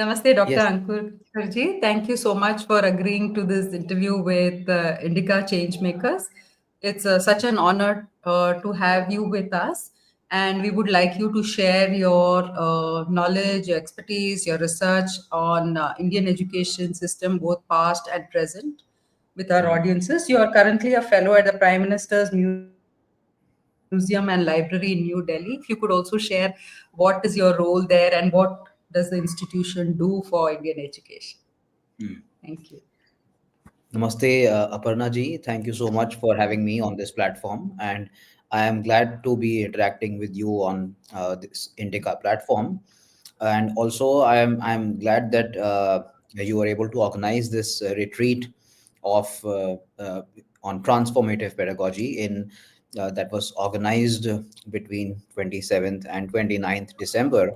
Namaste, Dr. Yes, Ankur Kakkarji. Thank you so much for agreeing to this interview with Indica Changemakers. It's such an honor to have you with us, and we would like you to share your knowledge, your expertise, your research on Indian education system, both past and present, with our mhm. audiences. You are currently a fellow at the Prime Minister's Museum and Library in New Delhi. If you could also share what is your role there and what does the institution do for Indian education? Thank you. Namaste, Aparna ji. Thank you so much for having me on this platform, and I am glad to be interacting with you on this Indica platform. And also, I'm glad that you were able to organize this retreat of on transformative pedagogy in that was organized between 27th and 29th December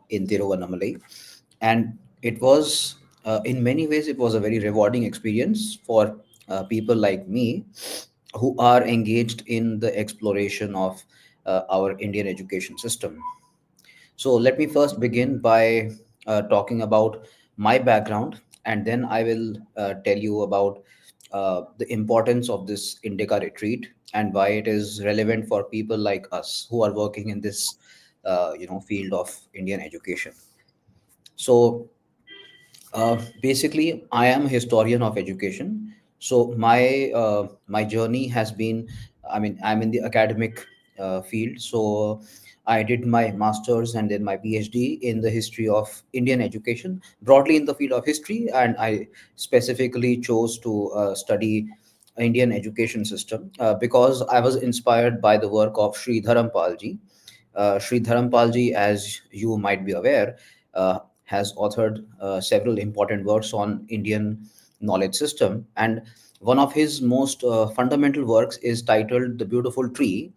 in Tiruvannamalai, and it was in many ways it was a very rewarding experience for people like me who are engaged in the exploration of our Indian education system. So let me first begin by talking about my background, and then I will tell you about the importance of this Indica retreat and why it is relevant for people like us who are working in this field of Indian education. So basically, I am a historian of education. So my journey has been, I mean, I'm in the academic field. So I did my master's and then my PhD in the history of Indian education, broadly in the field of history, and I specifically chose to study Indian education system because I was inspired by the work of Shri Dharampal ji. Shri Dharampal ji, as you might be aware, has authored several important works on Indian knowledge system, and one of his most fundamental works is titled "The Beautiful Tree."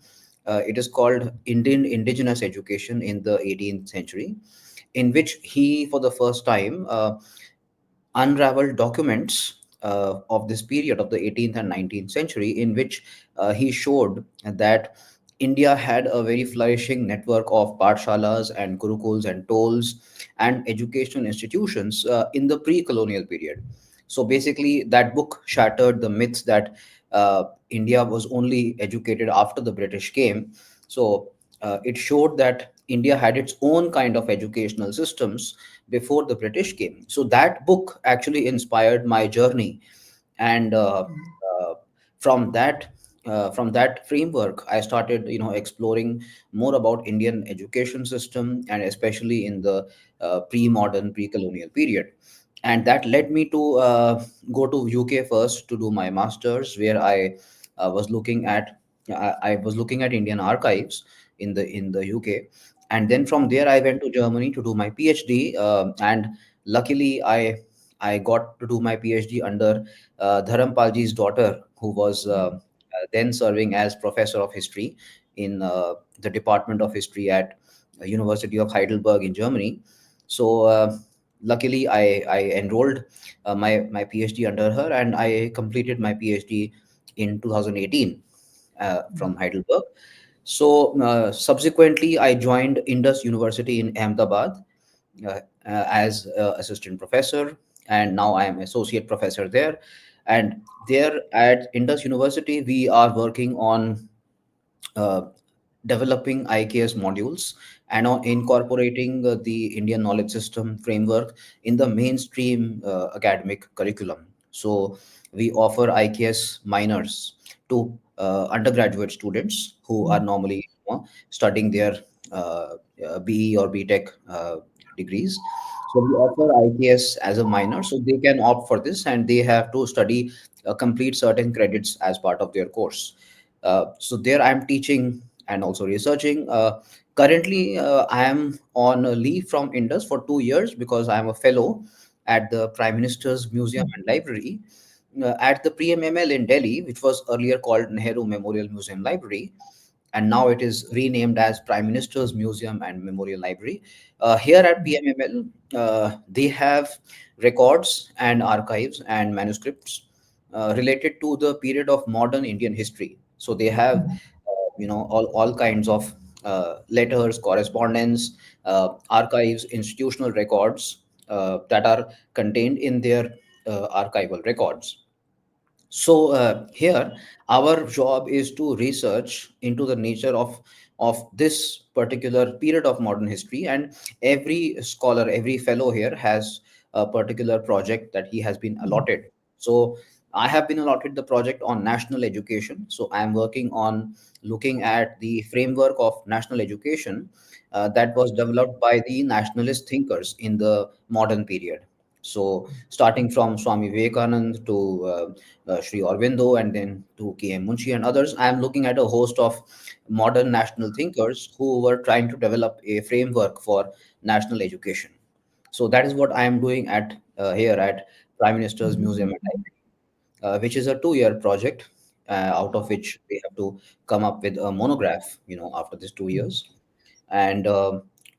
It is called Indian Indigenous Education in the 18th century, in which he, for the first time, unraveled documents of this period of the 18th and 19th century, in which he showed that India had a very flourishing network of pathshalas and gurukuls and tolls and educational institutions in the pre-colonial period. So basically, that book shattered the myths that India was only educated after the British came. So it showed that India had its own kind of educational systems before the British came. So that book actually inspired my journey, and from that from that framework, I started exploring more about Indian education system, and especially in the pre-modern, pre-colonial period. And that led me to go to UK first to do my masters, where I was looking at Indian archives in the UK, and then from there I went to Germany to do my PhD, and luckily I got to do my PhD under Dharampalji's daughter, who was then serving as professor of history in the Department of History at University of Heidelberg in Germany. So luckily I enrolled my PhD under her, and I completed my PhD in 2018 from Heidelberg. So subsequently, I joined Indus University in Ahmedabad as assistant professor, and now I am associate professor there. And there at Indus University, we are working on uh, developing IKS modules and on incorporating the Indian knowledge system framework in the mainstream academic curriculum. So we offer IKS minors to undergraduate students who are normally studying their BE or BTech degrees. So we offer IKS as a minor, so they can opt for this, and they have to study complete certain credits as part of their course. So there I'm teaching and also researching. Currently, I am on a leave from Indus for 2 years because I am a fellow at the Prime Minister's Museum and Library at the PMML in Delhi, which was earlier called Nehru Memorial Museum Library, and now it is renamed as Prime Minister's Museum and Memorial Library. Here at PMML, they have records and archives and manuscripts related to the period of modern Indian history. So they have, all kinds of letters, correspondence, archives, institutional records that are contained in their archival records. So here, our job is to research into the nature of this particular period of modern history, and every scholar, every fellow here has a particular project that he has been allotted. So I have been allotted the project on national education. So I am working on looking at the framework of national education that was developed by the nationalist thinkers in the modern period. So, starting from Swami Vivekanand to Sri Aurobindo and then to K.M. Munshi and others, I am looking at a host of modern national thinkers who were trying to develop a framework for national education. So, that is what I am doing at here at Prime Minister's Museum and Library, which is a 2 year project, out of which we have to come up with a monograph, after these 2 years. And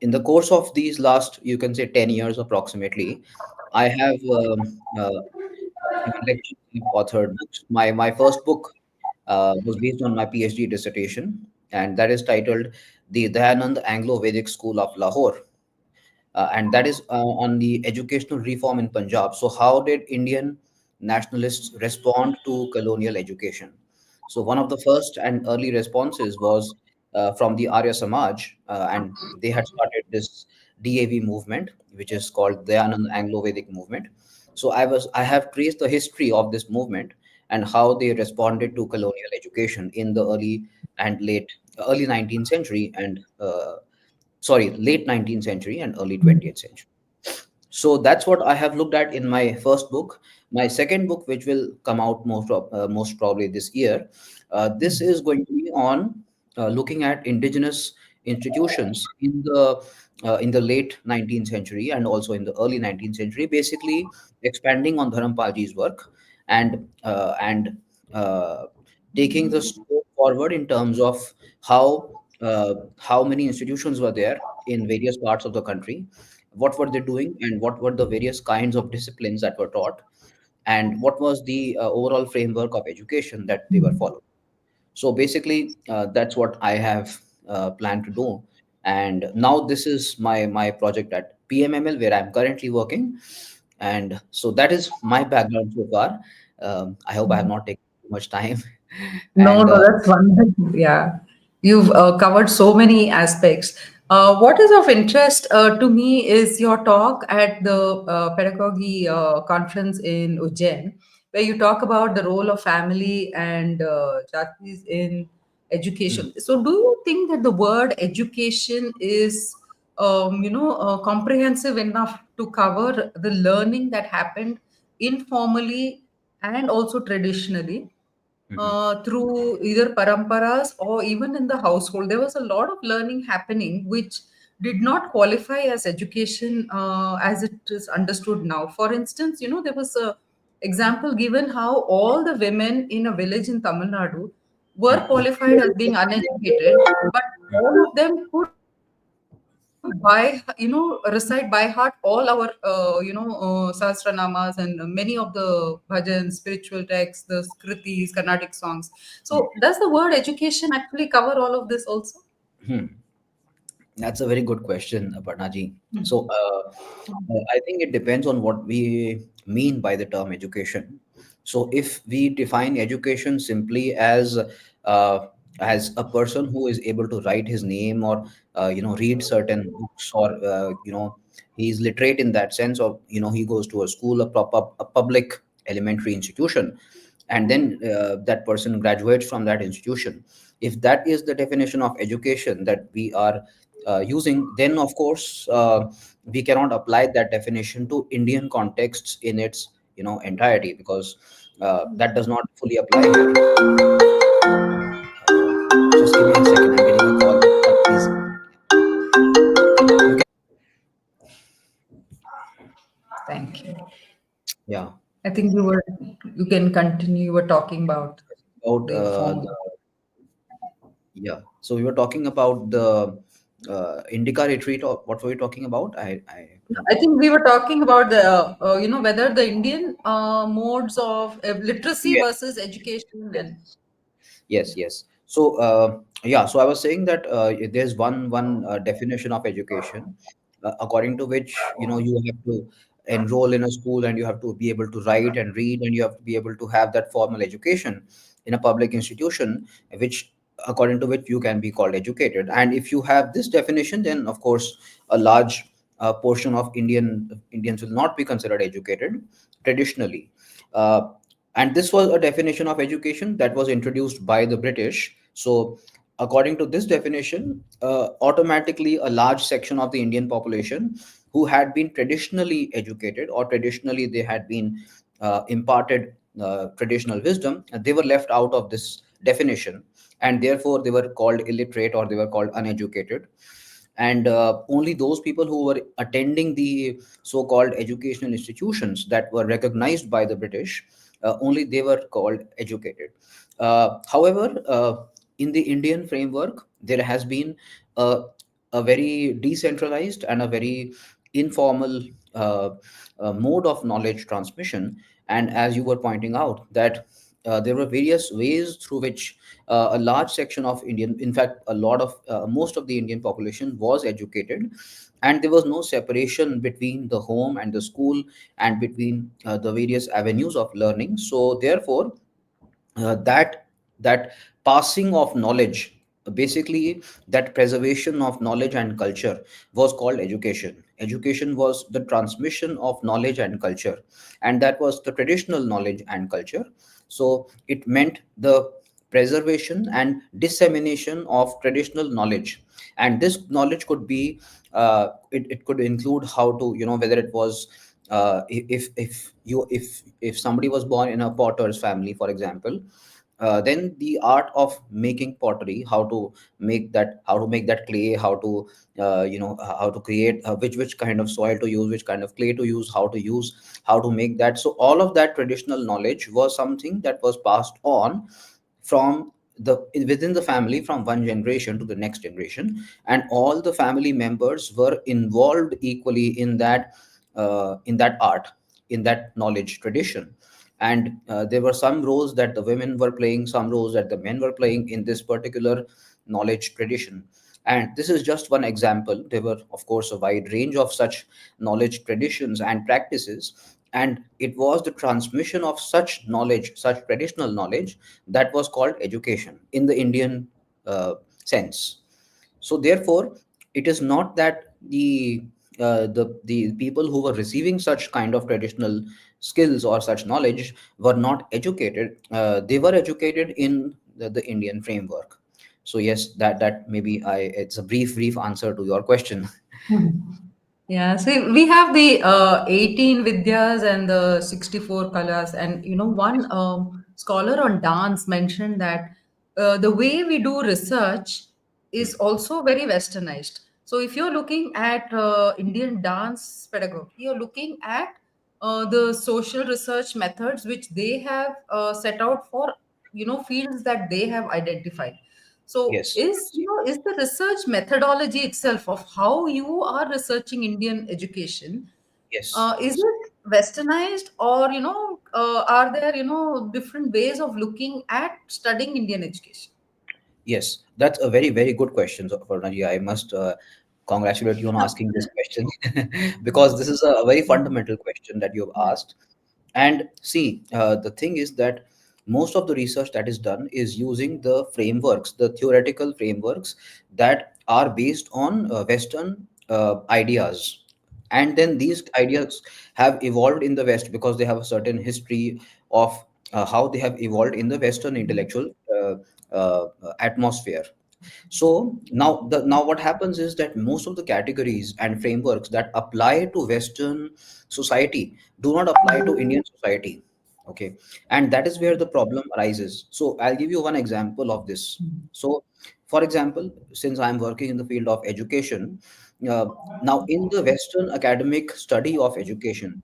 in the course of these last, you can say, 10 years approximately, I have given lectures, I've authored books. My first book was based on my PhD dissertation, and that is titled The Dayanand Anglo-Vedic School of Lahore, and that is on the educational reform in Punjab. So, how did Indian nationalists respond to colonial education? So, one of the first and early responses was from the Arya Samaj, and they had started this DAV movement, which is called Dayanand Anglo-Vedic movement. So, I have traced the history of this movement and how they responded to colonial education in the early 19th century and late 19th century and early 20th century. So that's what I have looked at in my first book. My second book, which will come out most probably this year, this is going to be on looking at indigenous institutions in the late 19th century and also in the early 19th century, basically expanding on Dharampalji's work and taking the scope forward in terms of how many institutions were there in various parts of the country, what were they doing, and what were the various kinds of disciplines that were taught, and what was the overall framework of education that they were following. So basically, that's what I have planned to do. And now this is my project at PMML, where I'm currently working. And so that is my background so far. I hope I have not taken too much time. No, And no, that's wonderful. Yeah. You've covered so many aspects. What is of interest to me is your talk at the pedagogy conference in Ujjain, where you talk about the role of family and jatis in hmm, education. So, do you think that the word education is, comprehensive enough to cover the learning that happened informally and also traditionally? mhm, Through either paramparas or even in the household. There was a lot of learning happening which did not qualify as education as it is understood now. For instance, there was a example given how all the women in a village in Tamil Nadu were hmm, qualified as being uneducated, but all of them could recite by heart all our Sahasranamas and many of the bhajans, spiritual texts, the kritis, Carnatic songs. So does the word education actually cover all of this also? hmm. That's a very good question, Aparnaji. So, I think it depends on what we mean by the term education. So, if we define education simply as a person who is able to write his name or read certain books, or he's literate in that sense, or he goes to a school, a public elementary institution, and then that person graduates from that institution. If that is the definition of education that we are using, then of course we cannot apply that definition to Indian contexts in its entirety, because that does not fully apply here. Just give me a second. I'm getting a call. Please. You can, Thank you. yeah. I think you can continue. You were talking about About the informal. yeah. So we were talking about the Indica retreat, or what were we talking about? I don't I know. think we were talking about the, whether the Indian modes of literacy Yes. versus education Yes. and Yes, yes. So I was saying that there's one definition of education, according to which, you have to enroll in a school, and you have to be able to write and read, and you have to be able to have that formal education in a public institution, which according to which you can be called educated. And if you have this definition, then of course a large portion of Indians will not be considered educated traditionally. Uh, and this was a definition of education that was introduced by the British. So, according to this definition, automatically a large section of the Indian population who had been traditionally educated, or traditionally they had been imparted traditional wisdom, they were left out of this definition, and therefore they were called illiterate, or they were called uneducated. And only those people who were attending the so-called educational institutions that were recognized by the British, only they were called educated. However, in the Indian framework, there has been a, a very decentralized and a very informal uh, mode of knowledge transmission. And as you were pointing out, that there were various ways through which a large section of Indian, in fact, a lot of most of the Indian population was educated, and there was no separation between the home and the school, and between the various avenues of learning. So therefore, that passing of knowledge, basically that preservation of knowledge and culture, was called education. Education was the transmission of knowledge and culture, and that was the traditional knowledge and culture. So it meant the preservation and dissemination of traditional knowledge. And this knowledge could be, it could include how to, whether it was, if somebody was born in a potter's family, for example, then the art of making pottery, how to make that clay, how to, how to create, which kind of soil to use, which kind of clay to use, how to make that. So all of that traditional knowledge was something that was passed on from the within the family, from one generation to the next generation, and all the family members were involved equally in that art, in that knowledge tradition. And there were some roles that the women were playing, some roles that the men were playing in this particular knowledge tradition. And this is just one example. There were, of course, a wide range of such knowledge traditions and practices, and it was the transmission of such knowledge, such traditional knowledge, that was called education in the Indian sense. So therefore, it is not that the people who were receiving such kind of traditional skills or such knowledge were not educated. They were educated in the Indian framework. So yes, that maybe I it's a brief answer to your question. Yeah, so we have the 18 Vidyas and the 64 Kalas. And, one scholar on dance mentioned that the way we do research is also very westernized. So if you're looking at Indian dance pedagogy, you're looking at the social research methods which they have set out for, fields that they have identified. So Yes, is the research methodology itself of how you are researching Indian education, yes. is it westernized, or are there different ways of looking at studying Indian education? Yes, that's a very good question, Aparna. I must congratulate you on asking this question because this is a very fundamental question that you have asked. And see, the thing is that most of the research that is done is using the frameworks, the theoretical frameworks that are based on Western ideas. And then these ideas have evolved in the West because they have a certain history of how they have evolved in the Western intellectual atmosphere. So now what happens is that most of the categories and frameworks that apply to Western society do not apply to Indian society. Okay, and that is where the problem arises. So I'll give you one example of this. So, for example, since I'm working in the field of education, uh, now in the Western academic study of education,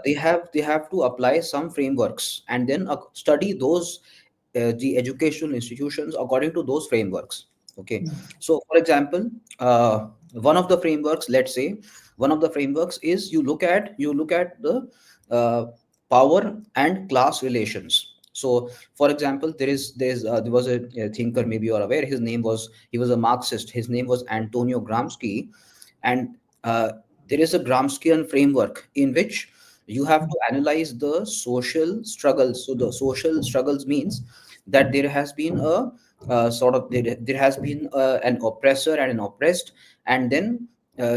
they have to apply some frameworks, and then study those the educational institutions according to those frameworks. Okay, so for example, one of the frameworks, let's say, one of the frameworks is you look at the uh, power and class relations. So, for example, there was a thinker, maybe you're aware. He was a Marxist. His name was Antonio Gramsci, and uh, there is a Gramscian framework in which you have to analyze the social struggles. So the social struggles means that there has been a there has been an oppressor and an oppressed, and then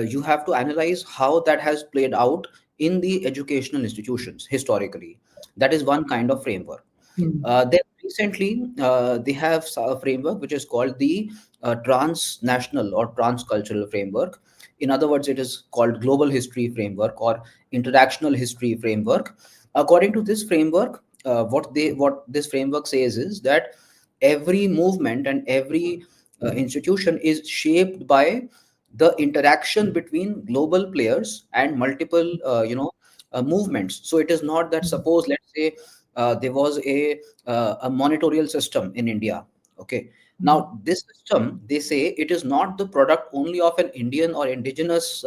you have to analyze how that has played out in the educational institutions historically. That is one kind of framework. Then recently, they have a framework which is called the transnational or transcultural framework. In other words, it is called global history framework or interactional history framework. According to this framework, what this framework says is that every movement and every institution is shaped by the interaction between global players and multiple movements. So it is not that, suppose, let's say, there was a monitorial system in India. Okay. Now, this system, they say, it is not the product only of an Indian or indigenous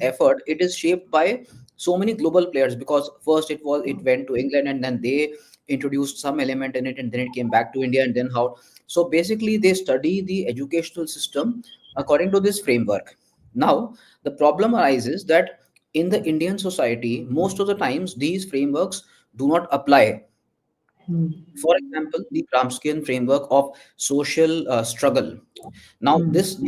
effort. It is shaped by so many global players, because first it went to England, and then they introduced some element in it, and then it came back to India, and then how. So basically, they study the educational system according to this framework. Now, the problem arises that in the Indian society, most of the times these frameworks do not apply. For example, the Gramscian framework of social struggle. Now, this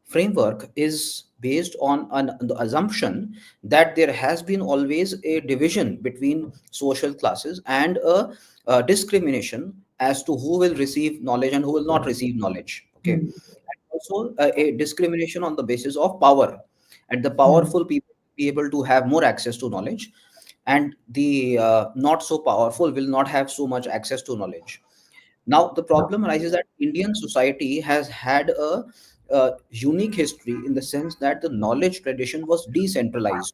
framework is based on the assumption that there has been always a division between social classes and a discrimination as to who will receive knowledge and who will not receive knowledge. Okay, and also a discrimination on the basis of power, and the powerful people be able to have more access to knowledge, and the not so powerful will not have so much access to knowledge. Now, the problem arises that Indian society has had a unique history in the sense that the knowledge tradition was decentralized.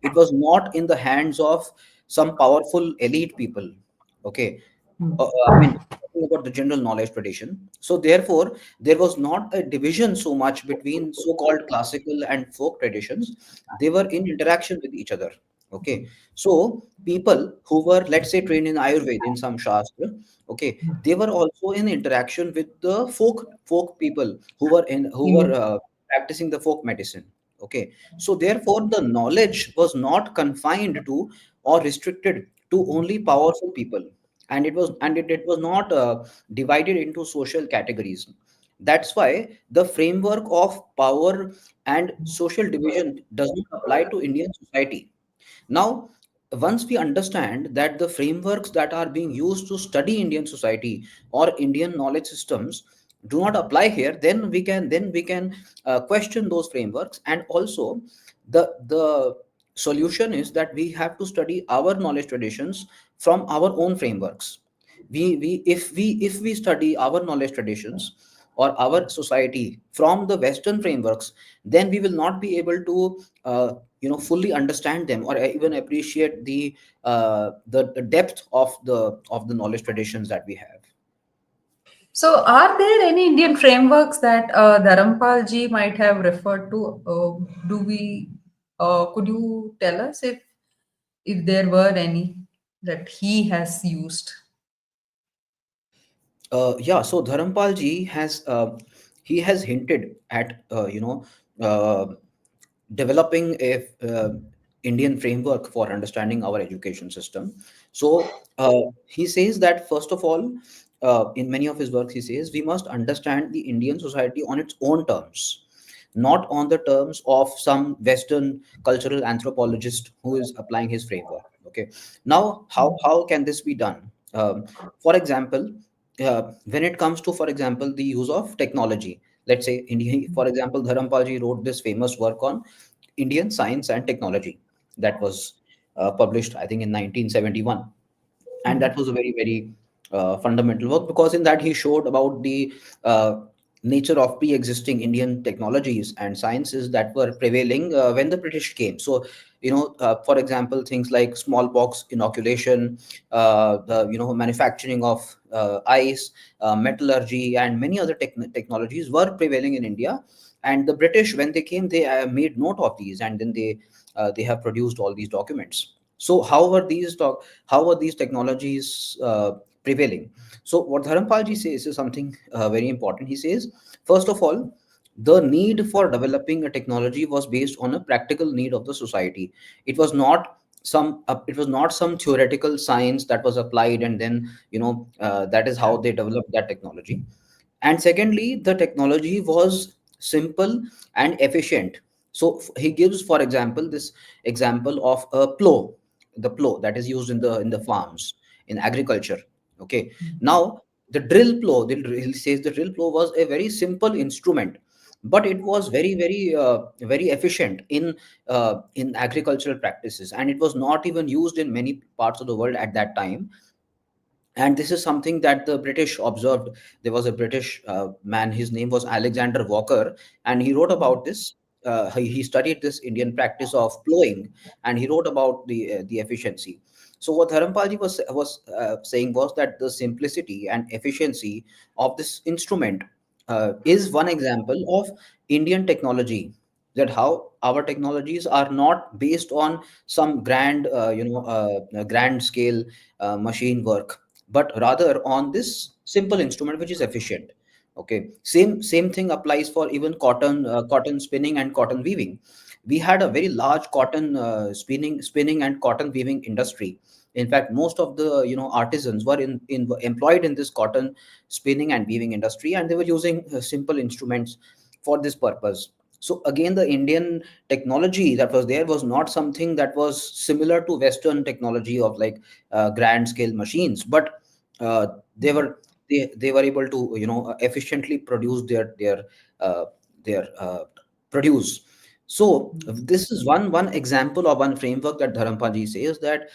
It was not in the hands of some powerful elite people. Okay. I mean, talking about the general knowledge tradition. So, therefore, there was not a division so much between so called classical and folk traditions. They were in interaction with each other. Okay. So, people who were, let's say, trained in Ayurveda, in some Shastra, okay, they were also in interaction with the folk people who were practicing the folk medicine. Okay. So, therefore, the knowledge was not confined to or restricted to only powerful people, and it was not divided into social categories. That's why the framework of power and social division does not apply to Indian society. Now, once we understand that the frameworks that are being used to study Indian society or Indian knowledge systems do not apply here, then we can question those frameworks. And also, the solution is that we have to study our knowledge traditions from our own frameworks. If we study our knowledge traditions or our society from the Western frameworks, then we will not be able to fully understand them or even appreciate the depth of the knowledge traditions that we have. So, are there any Indian frameworks that Dharampal ji might have referred to? Do we? Could you tell us if there were any that he has used? Yeah, so Dharampal ji has he has hinted at uh, developing a Indian framework for understanding our education system. So he says that, first of all, in many of his works, he says we must understand the Indian society on its own terms, not on the terms of some Western cultural anthropologist who is applying his framework. Okay, now how can this be done? For example, when it comes to, for example, the use of technology, let's say, for example, Dharampalji wrote this famous work on Indian science and technology that was published, I think, in 1971, and that was a very fundamental work, because in that he showed about the nature of pre-existing Indian technologies and sciences that were prevailing when the British came. So, for example, things like smallpox inoculation, the manufacturing of ice, metallurgy, and many other technologies were prevailing in India. And the British, when they came, they made note of these, and then they have produced all these documents. So how are these technologies prevailing? So what Dharampalji says is something very important. He says, first of all, the need for developing a technology was based on a practical need of the society. It was not some theoretical science that was applied, and then that is how Yeah. they developed that technology. And secondly, the technology was simple and efficient. So he gives, for example, this example of a plow, the plow that is used in the farms, in agriculture. Okay, now the drill plow, he says the drill plow was a very simple instrument, but it was very efficient in agricultural practices, and it was not even used in many parts of the world at that time. And this is something that the British observed. There was a British man, his name was Alexander Walker, and he wrote about this. He studied this Indian practice of plowing, and he wrote about the efficiency. So what Dharampalji was saying was that the simplicity and efficiency of this instrument is one example of Indian technology. That how our technologies are not based on some grand scale machine work, but rather on this simple instrument which is efficient. Okay, same thing applies for even cotton spinning and cotton weaving. We had a very large cotton spinning and cotton weaving industry. In fact, most of the artisans were employed in this cotton spinning and weaving industry, and they were using simple instruments for this purpose. So again, the Indian technology that was there was not something that was similar to Western technology of like grand scale machines, but uh, they were they were able to efficiently produce uh, their produce. So this is one example or one framework that Dharampaji says that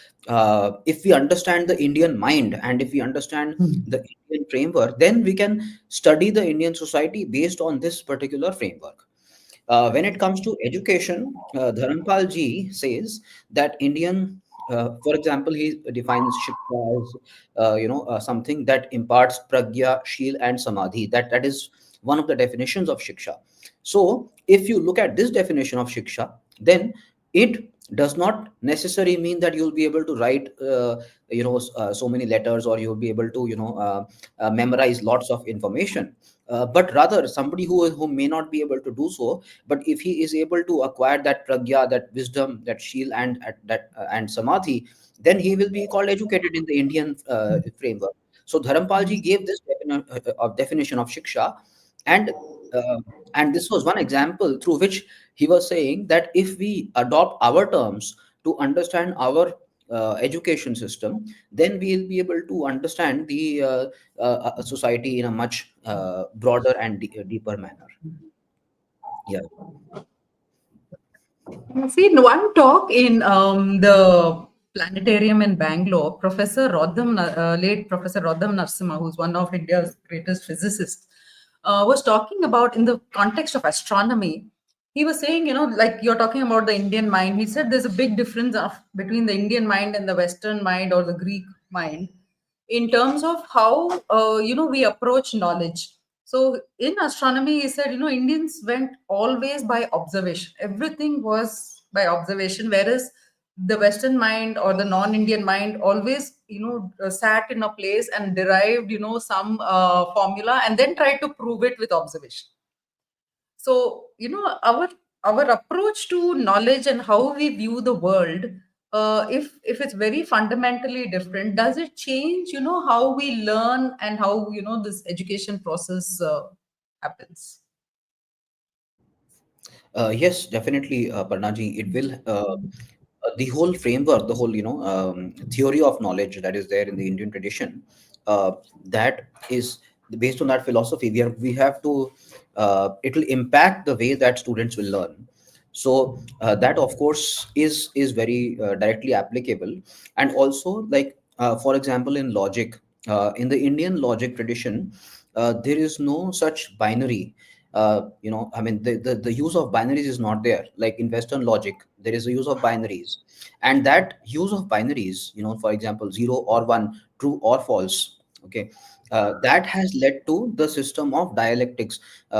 if we understand the Indian mind and if we understand the Indian framework, then we can study the Indian society based on this particular framework. When it comes to education, Dharampal ji says that for example, he defines Shiksha as something that imparts pragya, shil, and samadhi. That is one of the definitions of Shiksha. So, if you look at this definition of Shiksha, then it does not necessarily mean that you'll be able to write so many letters, or you'll be able to memorize lots of information, but rather somebody who may not be able to do so, but if he is able to acquire that pragya, that wisdom, that shil, and samadhi, then he will be called educated in the Indian framework. So Dharampalji gave this definition of Shiksha, and uh, and this was one example through which he was saying that if we adopt our terms to understand our education system, then we'll be able to understand the society in a much broader and deeper manner. Yeah. See, in one talk in the planetarium in Bangalore, late Professor Rodham Narasimha, who's one of India's greatest physicists, was talking about in the context of astronomy. He was saying, like you're talking about the Indian mind. He said there's a big difference between the Indian mind and the Western mind or the Greek mind in terms of how we approach knowledge. So in astronomy, he said, Indians went always by observation. Everything was by observation, whereas the Western mind or the non-Indian mind always, sat in a place and derived, some formula and then tried to prove it with observation. So our approach to knowledge and how we view the world, if it's very fundamentally different, does it change how we learn and how this education process happens? Yes, definitely, Parnaji. It will the whole framework, the whole theory of knowledge that is there in the Indian tradition. That is based on that philosophy. We have to. It will impact the way that students will learn. So that, of course, is very directly applicable, and also like for example, in logic, in the Indian logic tradition, there is no such binary. I mean, the use of binaries is not there. Like in Western logic, there is a use of binaries, and that use of binaries, for example, 0 or 1, true or false. Okay, that has led to the system of dialectics.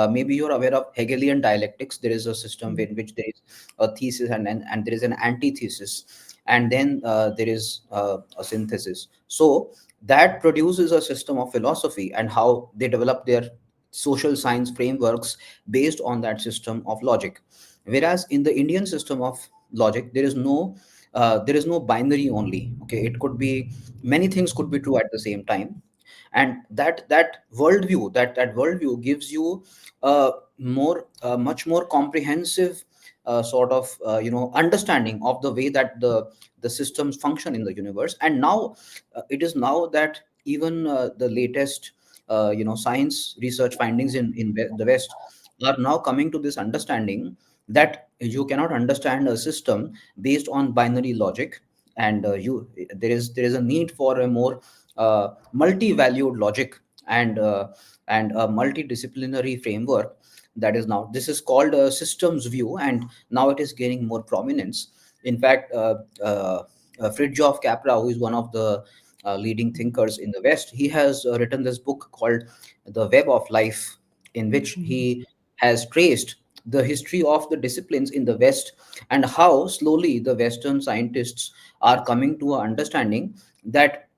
Maybe you're aware of Hegelian dialectics. There is a system in which there is a thesis and there is an antithesis, and then there is a synthesis. So that produces a system of philosophy, and how they develop their social science frameworks based on that system of logic. Whereas in the Indian system of logic, there is no binary only. Okay, it could be many things could be true at the same time, and that worldview gives you much more comprehensive sort of understanding of the way that the systems function in the universe. And now it is now that even the latest science research findings in the West are now coming to this understanding that you cannot understand a system based on binary logic, and you there is a need for a more multi-valued logic, and a multidisciplinary framework. That is, now this is called a systems view, and now it is gaining more prominence. In fact, Fridtjof Capra, who is one of the leading thinkers in the West, he has written this book called The Web of Life, in which he has traced the history of the disciplines in the West, and how slowly the Western scientists are coming to an understanding that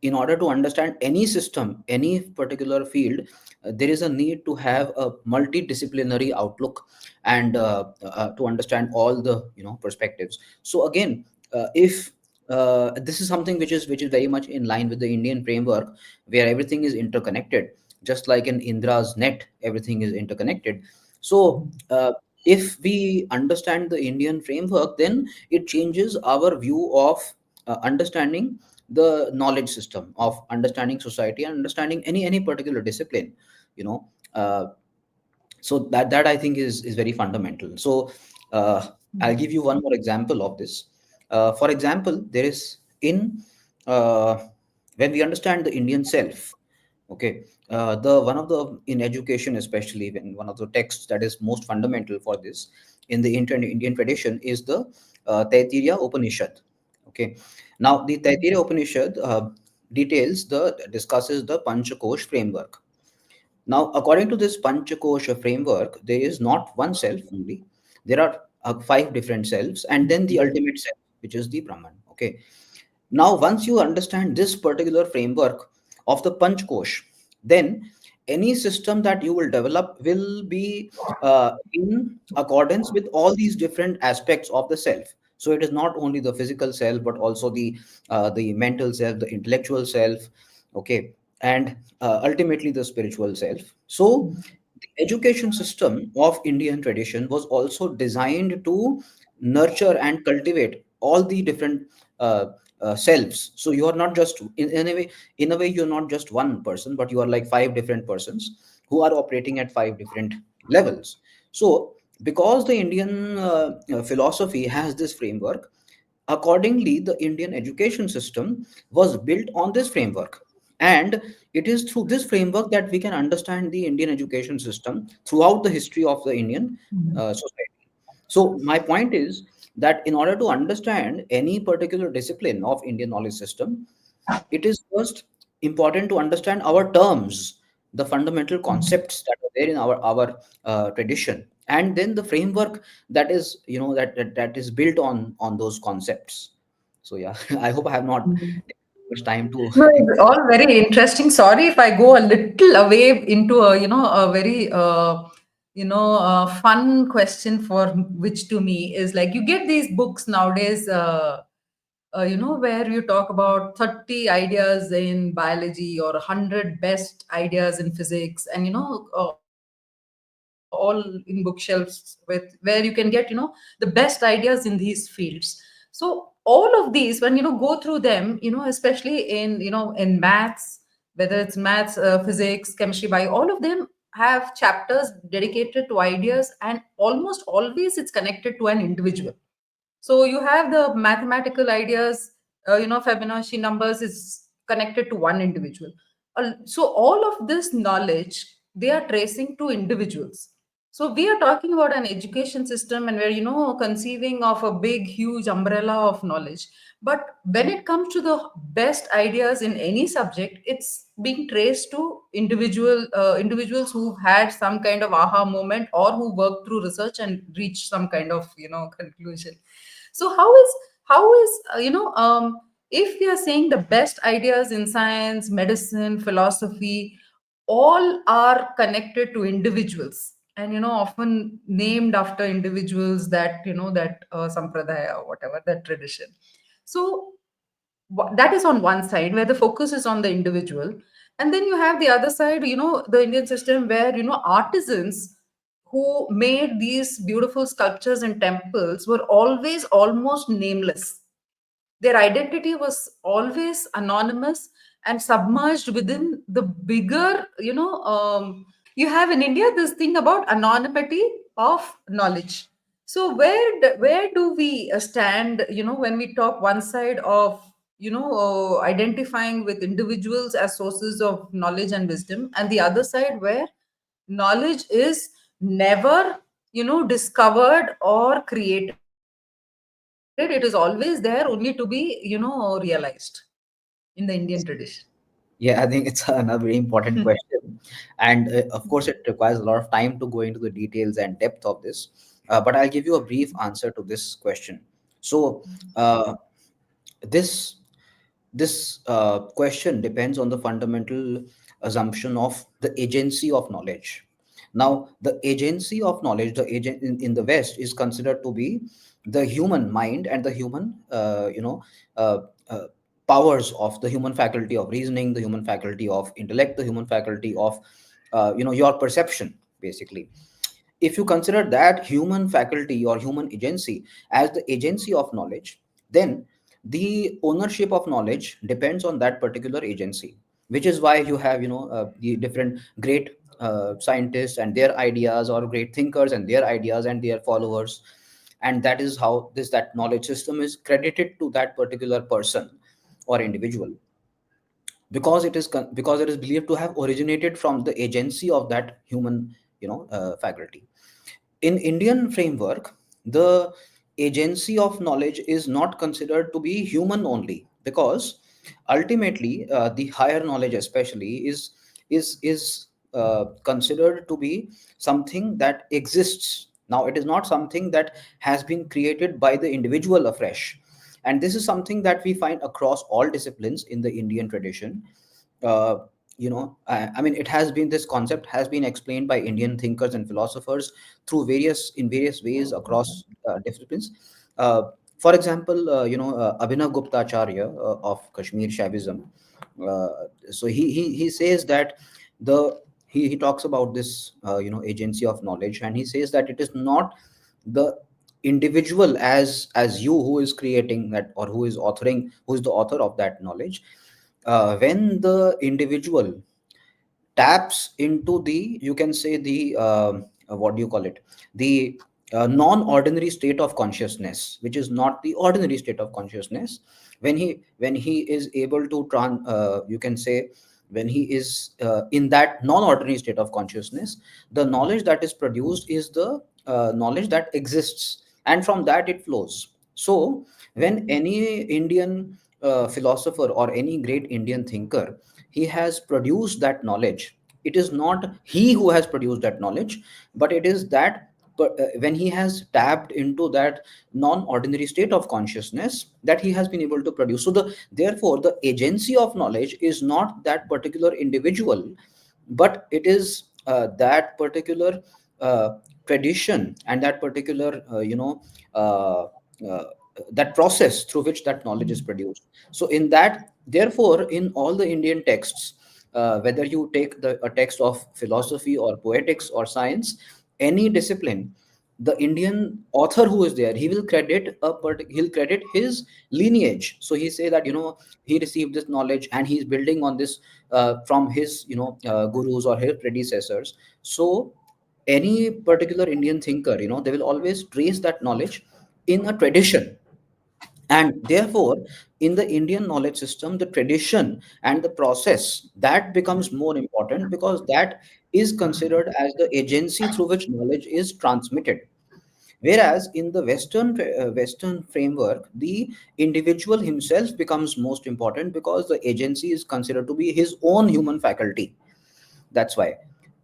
in order to understand any system, any particular field, there is a need to have a multidisciplinary outlook, and to understand all the perspectives. So again, if this is something which is very much in line with the Indian framework, where everything is interconnected, just like in Indra's net, everything is interconnected. So if we understand the Indian framework, then it changes our view of understanding the knowledge system, of understanding society, and understanding any particular discipline. you know uh, so that I think is very fundamental. So I'll give you one more example of this. For example, there is in uh, when we understand the Indian self. Okay, the one of the in education, especially when one of the texts that is most fundamental for this in the Indian tradition is the Taittiriya Upanishad. Okay, now the Taittiriya Upanishad details the discusses the Panchakosh framework. Now, according to this Panchakosha framework, there is not one self only. There are five different selves, and then the ultimate self, which is the Brahman. Okay. Now, once you understand this particular framework of the Panchkosh, then any system that you will develop will be in accordance with all these different aspects of the self. So it is not only the physical self, but also the mental self, the intellectual self, okay, and ultimately the spiritual self. So the education system of Indian tradition was also designed to nurture and cultivate all the different uh, selves. So you are not just in a way you're not just one person, but you are like five different persons who are operating at five different levels. So because the Indian philosophy has this framework, accordingly, the Indian education system was built on this framework. And it is through this framework that we can understand the Indian education system throughout the history of the Indian society. So, my point is that in order to understand any particular discipline of Indian knowledge system, it is first important to understand our terms, the fundamental concepts that are there in our tradition, and then the framework that is that is built on those concepts. So yeah, I hope I have not taken too much time to No, it's all very interesting. Sorry if I go a little away into a very fun question for which to me is like you get these books nowadays, where you talk about 30 ideas in biology or 100 best ideas in physics, and all in bookshelves with where you can get the best ideas in these fields. So all of these, when go through them, especially in maths, whether it's maths, physics, chemistry, bio, all of them have chapters dedicated to ideas, and almost always it's connected to an individual. So you have the mathematical ideas, Fibonacci numbers is connected to one individual. So all of this knowledge, they are tracing to individuals. So we are talking about an education system, and we're conceiving of a big, huge umbrella of knowledge. But when it comes to the best ideas in any subject, it's being traced to individuals who've had some kind of aha moment, or who worked through research and reached some kind of conclusion. So how is how is if we are saying the best ideas in science, medicine, philosophy, all are connected to individuals, and often named after individuals, that that sampradaya or whatever, that tradition. So that is on one side where the focus is on the individual. And then you have the other side, the Indian system, where artisans who made these beautiful sculptures and temples were always almost nameless. Their identity was always anonymous and submerged within the bigger, you have in India this thing about anonymity of knowledge. So where do we stand, when we talk one side of identifying with individuals as sources of knowledge and wisdom, and the other side where knowledge is never discovered or created, it is always there only to be realized in the Indian tradition. Yeah, I think it's another very important question. And of course, it requires a lot of time to go into the details and depth of this. But I'll give you a brief answer to this question. So, uh, this this question depends on the fundamental assumption of the agency of knowledge. Now, the agency of knowledge, the agent in the West, is considered to be the human mind and the human, uh, uh, powers of the human faculty of reasoning, the human faculty of intellect, the human faculty of, your perception, basically. If you consider that human faculty or human agency as the agency of knowledge, then the ownership of knowledge depends on that particular agency, which is why you have, the different great scientists and their ideas, or great thinkers and their ideas and their followers. And that is how this that knowledge system is credited to that particular person or individual, because because it is believed to have originated from the agency of that human, faculty. In Indian framework, the agency of knowledge is not considered to be human only, because ultimately the higher knowledge, especially, is considered to be something that exists. Now, it is not something that has been created by the individual afresh, and this is something that we find across all disciplines in the Indian tradition. uh, I mean, it has been, this concept has been explained by Indian thinkers and philosophers through various ways across disciplines. uh, for example, Abhinav Gupta Acharya of Kashmir Shaivism, uh, so he says that the he talks about this, agency of knowledge, and he says that it is not the individual as you who is creating that, or who is authoring, who is the author of that knowledge. When the individual taps into the, you can say, the what do you call it, the non-ordinary state of consciousness, which is not the ordinary state of consciousness. When he is able to you can say, when he is in that non-ordinary state of consciousness, the knowledge that is produced is the knowledge that exists, and from that it flows. So when any Indian philosopher or any great Indian thinker, he has produced that knowledge, it is not he who has produced that knowledge, but it is that, when he has tapped into that non-ordinary state of consciousness, that he has been able to produce. So therefore the agency of knowledge is not that particular individual, but it is that particular uh, tradition, and that particular, uh, uh, that process through which that knowledge is produced. So in that, therefore, in all the Indian texts, whether you take a text of philosophy or poetics or science, any discipline, the Indian author who is there, he will credit he'll credit his lineage. So he say that, he received this knowledge and he's building on this from his, gurus or his predecessors. So any particular Indian thinker, they will always trace that knowledge in a tradition. And therefore, in the Indian knowledge system, the tradition and the process, that becomes more important, because that is considered as the agency through which knowledge is transmitted. Whereas in the Western framework, the individual himself becomes most important, because the agency is considered to be his own human faculty. That's why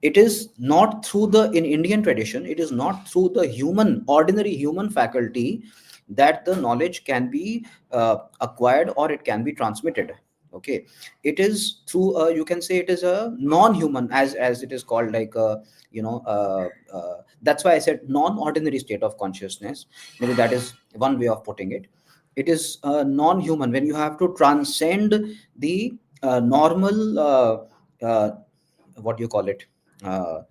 it is not through the in Indian tradition, it is not through the human, ordinary human faculty that the knowledge can be acquired or it can be transmitted. Okay, it is through you can say it is a non-human, as it is called, like that's why I said non-ordinary state of consciousness. Maybe that is one way of putting it. It is non-human when you have to transcend the normal uh, what do you call it, uh,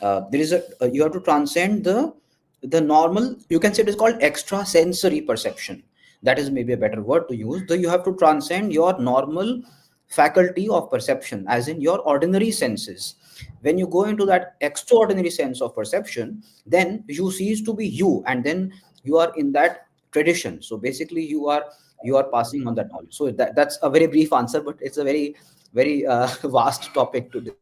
there is a you have to transcend the normal, you can say it is called extrasensory perception. That is maybe a better word to use. Though you have to transcend your normal faculty of perception, as in your ordinary senses. When you go into that extraordinary sense of perception, then you cease to be you, and then you are in that tradition. So basically you are passing on that knowledge. So that's a very brief answer, but it's a very vast topic to discuss.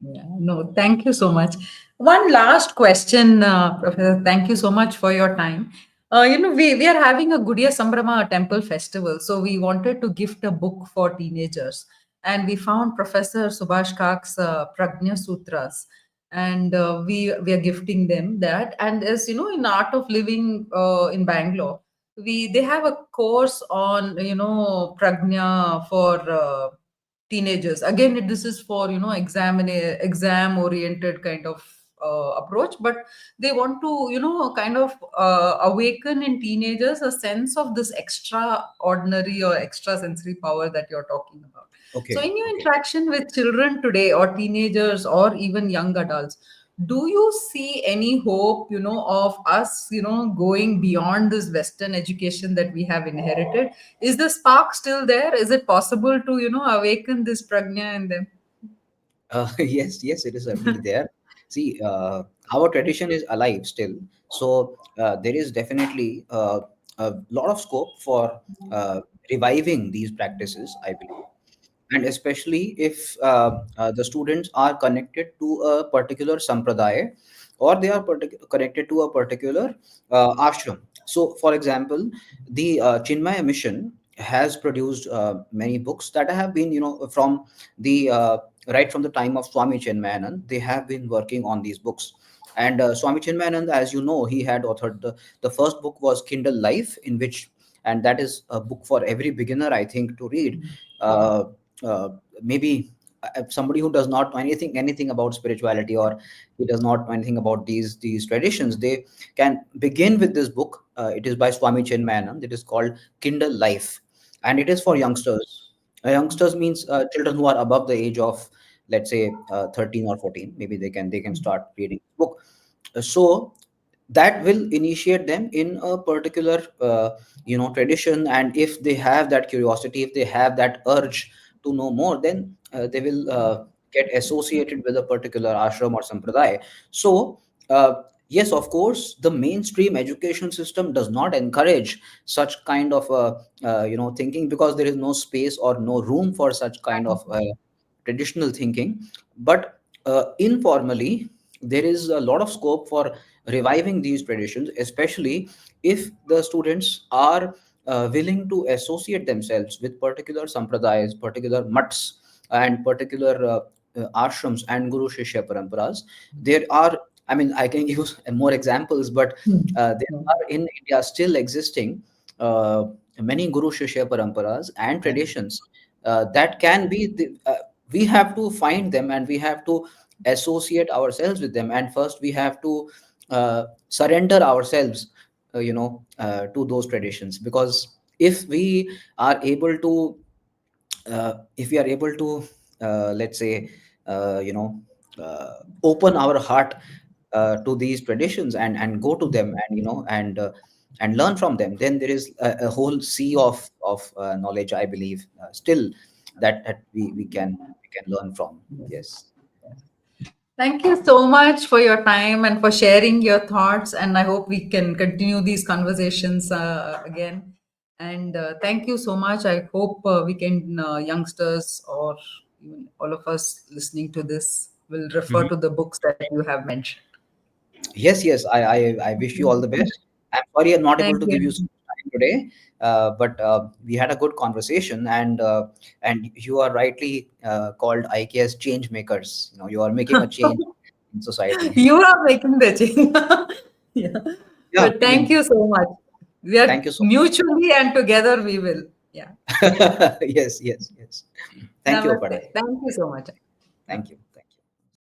Yeah, no, thank you so much. One last question, Professor. Thank you so much for your time. We are having a Gudiya Sambrama temple festival, so we wanted to gift a book for teenagers. And we found Professor Subhash Kak's Prajna Sutras, and we are gifting them that. And as you know, in Art of Living in Bangalore, they have a course on Prajna for teenagers. Again, this is for exam oriented kind of approach, but they want to kind of awaken in teenagers a sense of this extraordinary or extra sensory power that you're talking about. So Okay, in your okay. interaction with children today, or teenagers, or even young adults, do you see any hope of us going beyond this Western education that we have inherited? Is the spark still there? Is it possible to awaken this prajna in them? Yes, yes, it is certainly there. See, our tradition is alive still, so there is definitely a lot of scope for reviving these practices, I believe. And especially if the students are connected to a particular sampradaya, or they are connected to a particular ashram. So for example, the Chinmaya mission has produced many books that have been, from the right from the time of Swami Chinmayanand. They have been working on these books. And Swami Chinmayanand, as you know, he had authored the first book was Kindle Life, in which, and that is a book for every beginner, I think, to read. uh, uh, Maybe somebody who does not know anything about spirituality, or he does not know anything about these traditions, they can begin with this book. It is by Swami Chinmayanand. It is called Kindle Life, and it is for youngsters. Youngsters means children who are above the age of, let's say, 13 or 14. Maybe they can start reading the book. So that will initiate them in a particular tradition. And if they have that curiosity, if they have that urge to know more, then they will get associated with a particular ashram or sampradaya. So yes, of course, the mainstream education system does not encourage such kind of thinking, because there is no space or no room for such kind of traditional thinking. But informally, there is a lot of scope for reviving these traditions, especially if the students are willing to associate themselves with particular sampradayas, particular mutts, and particular ashrams and guru shishya paramparas. There are, I mean, I can use more examples, but there Hmm. are in India still existing uh, many guru shishya paramparas and traditions that can be we have to find them, and we have to associate ourselves with them. And first we have to surrender ourselves to those traditions. Because if we are able to let's say open our heart to these traditions, and go to them, and and learn from them, then there is a whole sea of knowledge, I believe, still, that we can learn from. Yes. Thank you so much for your time and for sharing your thoughts. And I hope we can continue these conversations again. And thank you so much. I hope we can, youngsters or even all of us listening to this, will refer Mhm. to the books that you have mentioned. Yes, yes. I wish you all the best. I'm sorry I'm not able Thank to give you so you. much time today, but we had a good conversation, and you are rightly called IK as change makers. You are making a change in society. You are making the change. Yeah. Yeah, But I thank mean, you so much. We are Thank you so mutually and together we will. Yeah. much. Yes, yes, yes. Thank you, Namaste. Aparna. Thank you so much. Thank you.